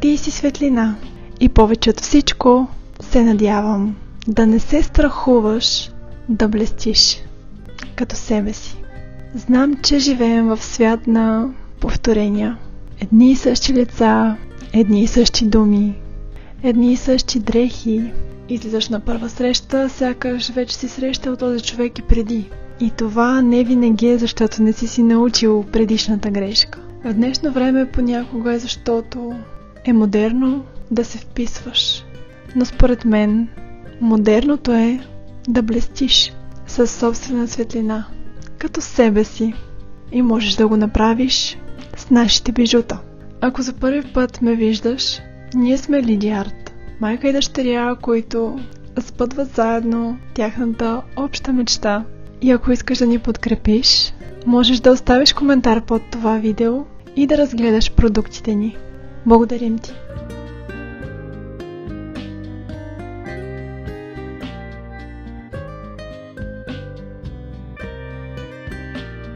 Ти си светлина. И повече от всичко се надявам да не се страхуваш да блестиш като себе си. Знам, че живеем в свят на повторения. Едни и същи лица, едни и същи думи, едни и същи дрехи. Излизаш на първа среща, сякаш вече си срещал този човек и преди. И това не винаги е, защото не си научил предишната грешка. В днешно време понякога е защото е модерно да се вписваш. Но според мен, модерното е да блестиш със собствена светлина, като себе си. И можеш да го направиш с нашите бижута. Ако за първи път ме виждаш, ние сме Лиди Арт, майка и дъщеря, които сбъдват заедно тяхната обща мечта. И ако искаш да ни подкрепиш, можеш да оставиш коментар под това видео и да разгледаш продуктите ни. Благодарим ти!